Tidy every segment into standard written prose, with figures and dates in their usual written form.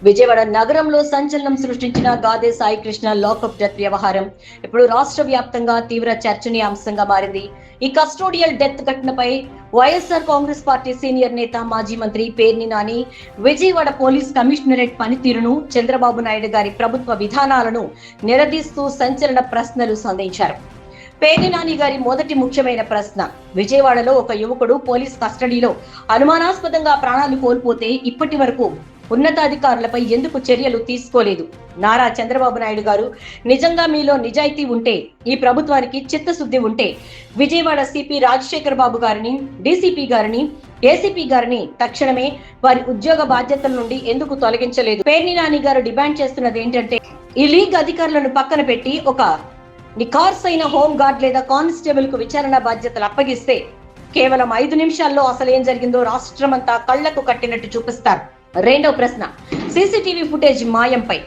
విజయవాడ నగరంలో సంచలనం సృష్టించిన గాదే సాయి కృష్ణ లాకప్ డెత్ వ్యవహారం ఇప్పుడు రాష్ట్ర వ్యాప్తంగా తీవ్ర చర్చనీయాంశంగా మారింది. ఈ కస్టోడియల్ డెత్ ఘటనపై వైఎస్ఆర్ కాంగ్రెస్ పార్టీ సీనియర్ నేత మాజీ మంత్రి పేర్ని నాని విజయవాడ పోలీస్ కమిషనరేట్ పనితీరును, చంద్రబాబు నాయుడు గారి ప్రభుత్వ విధానాలను నిలదీస్తూ సంచలన ప్రశ్నలు సంధించారు. పేర్ని నాని గారి మొదటి ముఖ్యమైన ప్రశ్న, విజయవాడలో ఒక యువకుడు పోలీస్ కస్టడీలో అనుమానాస్పదంగా ప్రాణాలు కోల్పోతే ఇప్పటి వరకు ఉన్నతాధికారులపై ఎందుకు చర్యలు తీసుకోలేదు? నారా చంద్రబాబు నాయుడు గారు నిజంగా మీలో నిజాయితీ ఉంటే, ఈ ప్రభుత్వానికి చిత్తశుద్ధి ఉంటే విజయవాడ సిపి రాజశేఖర్ బాబు గారిని, డీసీపీ గారిని, ఏసీపీ గారిని తక్షణమే వారి ఉద్యోగ బాధ్యతల నుండి ఎందుకు తొలగించలేదు? పేర్ని నాని గారు డిమాండ్ చేస్తున్నది ఏంటంటే, ఈ లీగ్ అధికారులను పక్కన పెట్టి ఒక నిఖార్సైన హోం గార్డ్ లేదా కానిస్టేబుల్ కు విచారణ బాధ్యతలు అప్పగిస్తే కేవలం 5 నిమిషాల్లో అసలు ఏం జరిగిందో రాష్ట్రమంతా కళ్లకు కట్టినట్టు చూపిస్తారు. రెండవ ప్రశ్న, సీసీటీవీ ఫుటేజ్ మాయంపై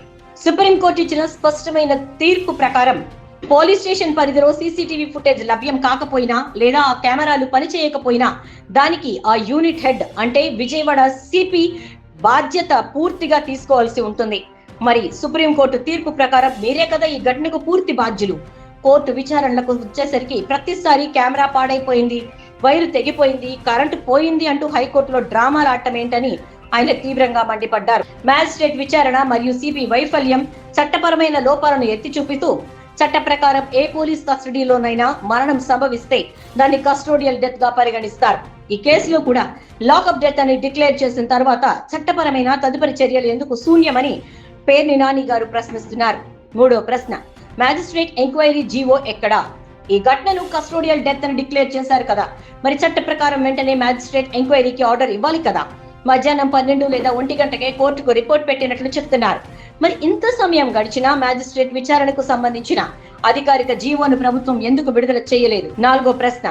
సుప్రీంకోర్టు ఇచ్చిన స్పష్టమైన తీర్పు ప్రకారం పోలీస్ స్టేషన్ పరిధిలో సీసీటీవీ ఫుటేజ్ లభ్యం కాకపోయినా లేదా ఆ కెమెరాలు పనిచేయకపోయినా దానికి ఆ యూనిట్ హెడ్ అంటే విజయవాడ సిపి బాధ్యత పూర్తిగా తీసుకోవాల్సి ఉంటుంది. మరి సుప్రీంకోర్టు తీర్పు ప్రకారం మీరే కదా ఈ ఘటనకు పూర్తి బాధ్యులు. కోర్టు విచారణలకు వచ్చేసరికి ప్రతిసారి కెమెరా పాడైపోయింది, వైరు తెగిపోయింది, కరెంటు పోయింది అంటూ హైకోర్టులో డ్రామాలు ఆడటం ఏంటని ఆయన తీవ్రంగా మండిపడ్డారు. మ్యాజిస్ట్రేట్ విచారణ మరియు సిపి వైఫల్యం, చట్టపరమైన లోపాలను ఎత్తి చూపుతూ చట్ట ప్రకారం ఏ పోలీస్ కస్టడీలోనైనా మరణం సంభవిస్తే దాన్ని కస్టోడియల్ డెత్ గా పరిగణిస్తారు. ఈ కేసులో కూడా లాకప్ డెత్ అని డిక్లేర్ చేసిన తర్వాత చట్టపరమైన తదుపరి చర్యలు ఎందుకు శూన్యమని పేర్ని నాని గారు ప్రశ్నిస్తున్నారు. మూడో ప్రశ్న, మ్యాజిస్ట్రేట్ ఎంక్వైరీ జీవో ఎక్కడా? ఈ ఘటనను కస్టోడియల్ డెత్ అని డిక్లేర్ చేశారు కదా, మరి చట్ట ప్రకారం వెంటనే మ్యాజిస్ట్రేట్ ఎంక్వైరీకి ఆర్డర్ ఇవ్వాలి కదా. మధ్యాహ్నం 12 లేదా 1 గంటకే కోర్టుకు రిపోర్ట్ పెట్టినట్లు చెప్తున్నారు. మరి ఇంత సమయం గడిచినా మ్యాజిస్ట్రేట్ విచారణకు సంబంధించిన అధికారిక జీవోను ప్రభుత్వం ఎందుకు విడుదల చేయలేదు? నాలుగో ప్రశ్న,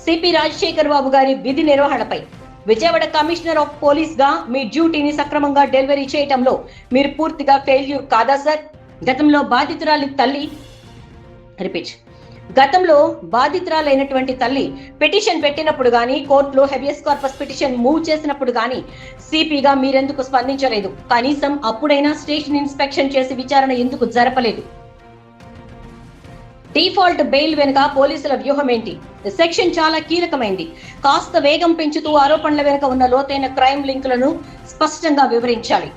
సిపి రాజశేఖర్ బాబు గారి విధి నిర్వహణపై విజయవాడ కమిషనర్ ఆఫ్ పోలీస్ గా మీ డ్యూటీని సక్రమంగా డెలివరీ చేయటంలో మీరు పూర్తిగా ఫెయిల్యూర్ కాదా సార్? గతంలో బాధితురాలైనటువంటి తల్లి పిటిషన్ పెట్టినప్పుడు గానీ, కోర్టులో హెబియస్ కార్పస్ పిటిషన్ మూవ్ చేసినప్పుడు గానీ సిపిగా మీరెందుకు స్పందించలేదు? కనీసం అప్పుడైనా స్టేషన్ ఇన్స్పెక్షన్ చేసి విచారణ ఎందుకు జరపలేదు? డిఫాల్ట్ బెయిల్ వెనుక పోలీసుల వ్యూహం ఏంటి? సెక్షన్ చాలా కీలకమైంది. కాస్త వేగం పెంచుతూ ఆరోపణల వెనుక ఉన్న లోతైన క్రైమ్ లింకులను స్పష్టంగా వివరించాలి.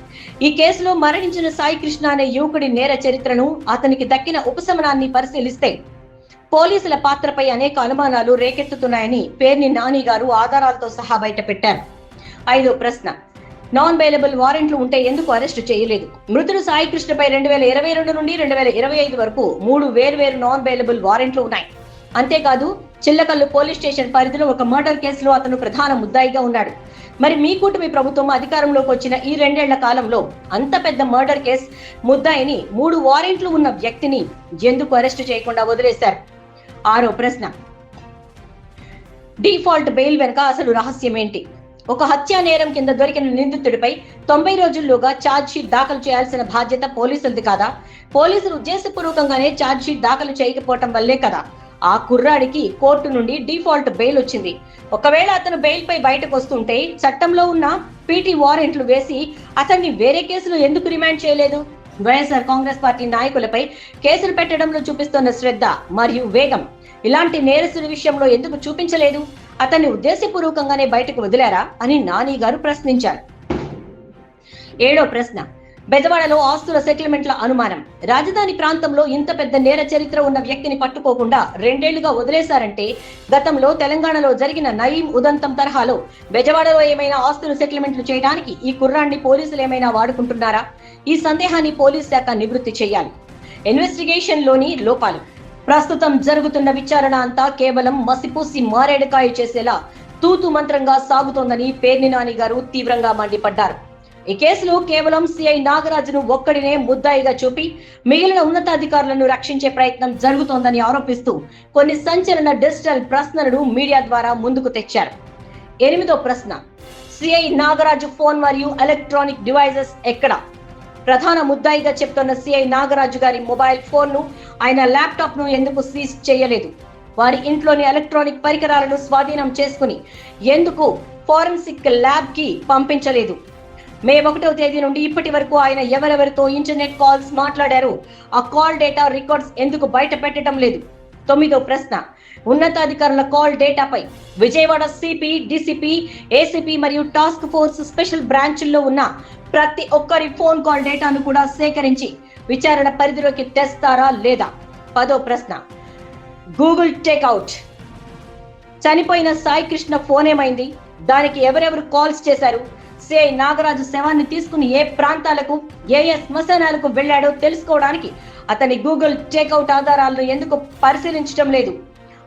ఈ కేసులో మరణించిన సాయి కృష్ణ అనే యువకుడి నేర చరిత్రను, అతనికి దక్కిన ఉపశమనాన్ని పరిశీలిస్తే పోలీసుల పాత్రపై అనేక అనుమానాలు రేకెత్తుతున్నాయని పేర్ని నాని గారు ఆధారాలతో సహా బయటపెట్టారు. ఐదో ప్రశ్న, నాన్ బెయిలబుల్ వారెంట్లు ఉంటే ఎందుకు అరెస్టు చేయలేదు? మృతుడు సాయి కృష్ణపై 2022 నుండి 2025 వరకు 3 వేర్వేరు నాన్ బెయిలబుల్ వారెంట్లు ఉన్నాయి. అంతేకాదు చిల్లకల్లు పోలీస్ స్టేషన్ పరిధిలో ఒక మర్డర్ కేసులో అతను ప్రధాన ముద్దాయిగా ఉన్నాడు. మరి మీ కూటమి ప్రభుత్వం అధికారంలోకి వచ్చిన ఈ 2 ఏళ్ల కాలంలో అంత పెద్ద మర్డర్ కేసు ముద్దాయిని, 3 వారెంట్లు ఉన్న వ్యక్తిని ఎందుకు అరెస్టు చేయకుండా వదిలేశారు? ఆరో ప్రశ్న, డిఫాల్ట్ బెయిల్ వెనుక అసలు రహస్యం ఏంటి? ఒక హత్యా నేరం కింద దొరికిన నిందితుడిపై 90 రోజుల్లోగా ఛార్జ్ షీట్ దాఖలు చేయాల్సిన బాధ్యత పోలీసులది కాదా? పోలీసులు ఉద్దేశపూర్వకంగానే ఛార్జ్ షీట్ దాఖలు చేయకపోవటం వల్లే కదా ఆ కుర్రాడికి కోర్టు నుండి డిఫాల్ట్ బెయిల్ వచ్చింది. ఒకవేళ అతను బెయిల్ పై బయటకు వస్తుంటే చట్టంలో ఉన్న పీటీ వారెంట్లు వేసి అతన్ని వేరే కేసులో ఎందుకు రిమాండ్ చేయలేదు? వైఎస్ఆర్ కాంగ్రెస్ పార్టీ నాయకులపై కేసులు పెట్టడంలో చూపిస్తున్న శ్రద్ధ మరియు వేగం ఇలాంటి నేరస్తుడి విషయంలో ఎందుకు చూపించలేదు? అతన్ని ఉద్దేశపూర్వకంగానే బయటకు వదిలారా అని నాని గారు ప్రశ్నించారు. ఏడో ప్రశ్న, బెజవాడలో ఆస్తుల సెటిల్మెంట్ల అనుమానం. రాజధాని ప్రాంతంలో ఇంత పెద్ద నేర చరిత్ర ఉన్న వ్యక్తిని పట్టుకోకుండా 2 ఏళ్లుగా వదిలేశారంటే గతంలో తెలంగాణలో జరిగిన నయీం ఉదంతం తరహాలో బెజవాడలో ఏమైనా ఆస్తుల సెటిల్మెంట్లు చేయడానికి ఈ కుర్రాన్ని పోలీసులు ఏమైనా వాడుకుంటున్నారా? ఈ సందేహాన్ని పోలీస్ శాఖ నివృత్తి చేయాలి. ఇన్వెస్టిగేషన్ లోని లోపాలు. ప్రస్తుతం జరుగుతున్న విచారణ అంతా కేవలం మసిపూసి మారేడుకాయ చేసేలా తూతు మంత్రంగా సాగుతోందని పేర్ని నాని గారు తీవ్రంగా మండిపడ్డారు. ఈ కేసులో కేవలం సిఐ నాగరాజును ఒక్కడినే ముద్దాయిగా చూపి మిగిలిన ఉన్నతాధికారులను రక్షించే ప్రయత్నం జరుగుతోందని ఆరోపిస్తూ కొన్ని సంచలన డిజిటల్ ప్రశ్నలను మీడియా ద్వారా ముందుకు తెచ్చారు. 8వ ప్రశ్న, సిఐ నాగరాజు ఫోన్ మరియు ఎలక్ట్రానిక్ డివైజెస్ ఎక్కడ? ప్రధాన ముద్దాయిగా చెప్తున్న సిఐ నాగరాజు గారి మొబైల్ ఫోన్ ను, ఆయన ల్యాప్టాప్ ను ఎందుకు సీజ్ చేయలేదు? వారి ఇంట్లోని ఎలక్ట్రానిక్ పరికరాలను స్వాధీనం చేసుకుని ఎందుకు ఫోరెన్సిక్ ల్యాబ్ కి పంపించలేదు? మే 1వ తేదీ నుండి ఇప్పటి వరకు ఆయన ఎవరెవరితో ఇంటర్నెట్ కాల్స్ మాట్లాడారు, ఆ కాల్ డేటా రికార్డ్స్ ఎందుకు బయట పెట్టడం లేదు? 9వ ప్రశ్న, ఉన్నతాధికారుల కాల్ డేటాపై విజయవాడ సిపి, డిసిపి, ఏసీపీ మరియు టాస్క్ ఫోర్స్ స్పెషల్ బ్రాంచ్ల్లో ఉన్న ప్రతి ఒక్కరి ఫోన్ కాల్ డేటాను కూడా సేకరించి విచారణ పరిధిలోకి తెస్తారా లేదా? 10వ ప్రశ్న, గూగుల్ టేక్అవుట్ చనిపోయిన సాయి కృష్ణ ఫోన్ ఏమైంది? దానికి ఎవరెవరు కాల్స్ చేశారు? సిఐ నాగరాజు శవాన్ని తీసుకుని ఏ ప్రాంతాలకు, ఏ శ్మశానాలకు వెళ్లాడో తెలుసుకోవడానికి అతని గూగుల్ టేక్అవుట్ ఆధారాలను ఎందుకు పరిశీలించడం లేదు?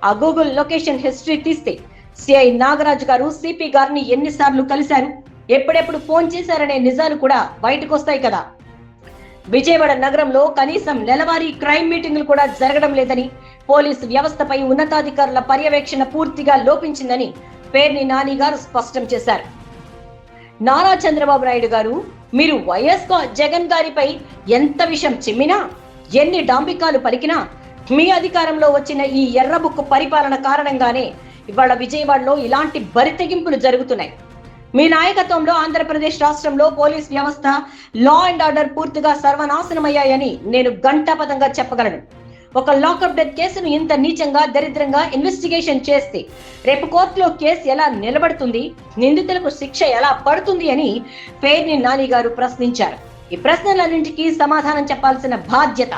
ఆ గూగుల్ లొకేషన్ హిస్టరీ తీస్తే సిఐ నాగరాజు గారు సిపి గారిని ఎన్నిసార్లు కలిశారు, ఎప్పుడెప్పుడు ఫోన్ చేశారనే నిజాలు కూడా బయటకు వస్తాయి కదా. విజయవాడ నగరంలో కనీసం నెలవారీ క్రైమ్ మీటింగులు కూడా జరగడం లేదని, పోలీసు వ్యవస్థపై ఉన్నతాధికారుల పర్యవేక్షణ పూర్తిగా లోపించిందని పేర్ని నాని గారు స్పష్టం చేశారు. నారా చంద్రబాబు నాయుడు గారు, మీరు వైఎస్ జగన్ గారిపై ఎంత విషయం చిమ్మినా, ఎన్ని డాంబికాలు పలికినా, మీ అధికారంలో వచ్చిన ఈ ఎర్రబుక్కు పరిపాలన కారణంగానే ఇవాళ విజయవాడలో ఇలాంటి బరితెగింపులు జరుగుతున్నాయి. మీ నాయకత్వంలో ఆంధ్రప్రదేశ్ రాష్ట్రంలో పోలీస్ వ్యవస్థ, లా అండ్ ఆర్డర్ పూర్తిగా సర్వనాశనమయ్యాయని నేను ఘంటాపథంగా చెప్పగలను. ఒక లాకప్ డెత్ కేసును ఇంత నీచంగా, దరిద్రంగా ఇన్వెస్టిగేషన్ చేస్తే రేపు కోర్టులో కేసు ఎలా నిలబడుతుంది, నిందితులకు శిక్ష ఎలా పడుతుంది అని పేర్ని నాని గారు ప్రశ్నించారు. ఈ ప్రశ్నలన్నింటికీ సమాధానం చెప్పాల్సిన బాధ్యత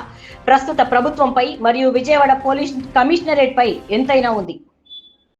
ప్రస్తుత ప్రభుత్వంపై మరియు విజయవాడ పోలీస్ కమిషనరేట్ పై ఎంతైనా ఉంది.